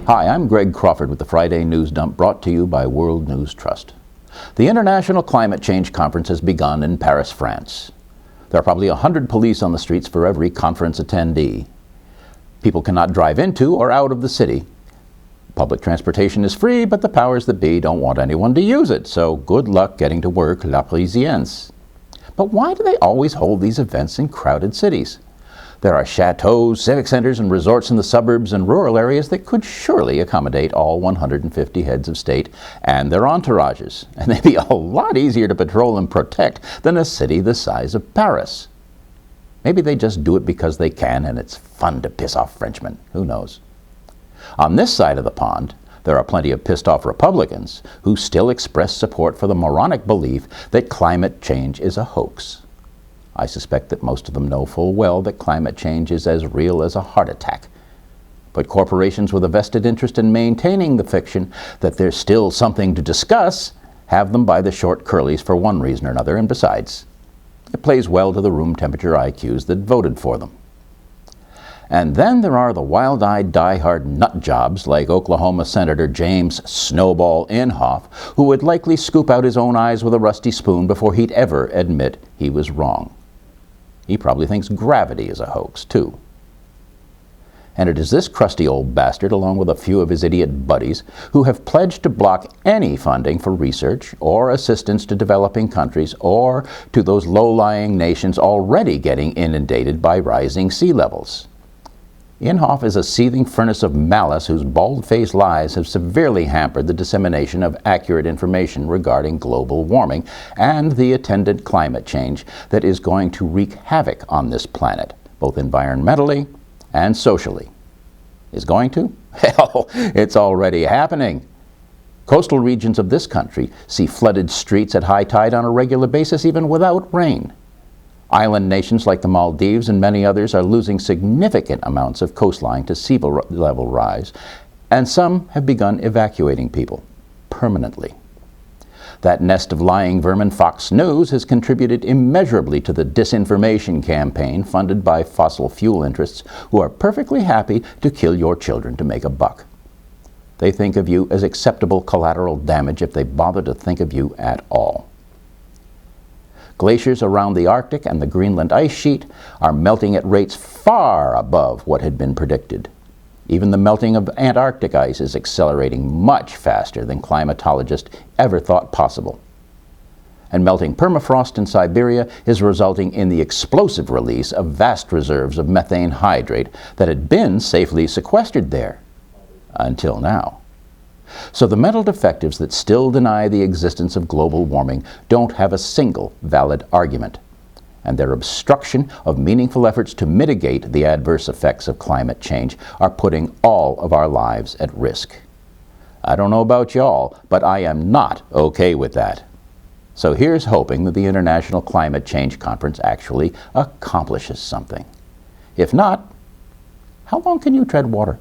Hi, I'm Greg Crawford with the Friday News Dump, brought to you by World News Trust. The International Climate Change Conference has begun in Paris, France. There are probably 100 police on the streets for every conference attendee. People cannot drive into or out of the city. Public transportation is free, but the powers that be don't want anyone to use it, so good luck getting to work, la Parisiennes. But why do they always hold these events in crowded cities? There are chateaus, civic centers, and resorts in the suburbs and rural areas that could surely accommodate all 150 heads of state and their entourages, and they'd be a lot easier to patrol and protect than a city the size of Paris. Maybe they just do it because they can, and it's fun to piss off Frenchmen. Who knows? On this side of the pond, there are plenty of pissed-off Republicans who still express support for the moronic belief that climate change is a hoax. I suspect that most of them know full well that climate change is as real as a heart attack. But corporations with a vested interest in maintaining the fiction that there's still something to discuss have them by the short curlies for one reason or another, and besides, it plays well to the room temperature IQs that voted for them. And then there are the wild-eyed, die-hard nut jobs like Oklahoma Senator James Snowball Inhofe, who would likely scoop out his own eyes with a rusty spoon before he'd ever admit he was wrong. He probably thinks gravity is a hoax, too. And it is this crusty old bastard, along with a few of his idiot buddies, who have pledged to block any funding for research or assistance to developing countries or to those low-lying nations already getting inundated by rising sea levels. Inhofe is a seething furnace of malice whose bald-faced lies have severely hampered the dissemination of accurate information regarding global warming and the attendant climate change that is going to wreak havoc on this planet, both environmentally and socially. Is going to? Hell, it's already happening. Coastal regions of this country see flooded streets at high tide on a regular basis even without rain. Island nations like the Maldives and many others are losing significant amounts of coastline to sea level rise, and some have begun evacuating people permanently. That nest of lying vermin, Fox News, has contributed immeasurably to the disinformation campaign funded by fossil fuel interests who are perfectly happy to kill your children to make a buck. They think of you as acceptable collateral damage if they bother to think of you at all. Glaciers around the Arctic and the Greenland ice sheet are melting at rates far above what had been predicted. Even the melting of Antarctic ice is accelerating much faster than climatologists ever thought possible. And melting permafrost in Siberia is resulting in the explosive release of vast reserves of methane hydrate that had been safely sequestered there until now. So the mental defectives that still deny the existence of global warming don't have a single valid argument, and their obstruction of meaningful efforts to mitigate the adverse effects of climate change are putting all of our lives at risk. I don't know about y'all, but I am not okay with that. So here's hoping that the International Climate Change Conference actually accomplishes something. If not, how long can you tread water?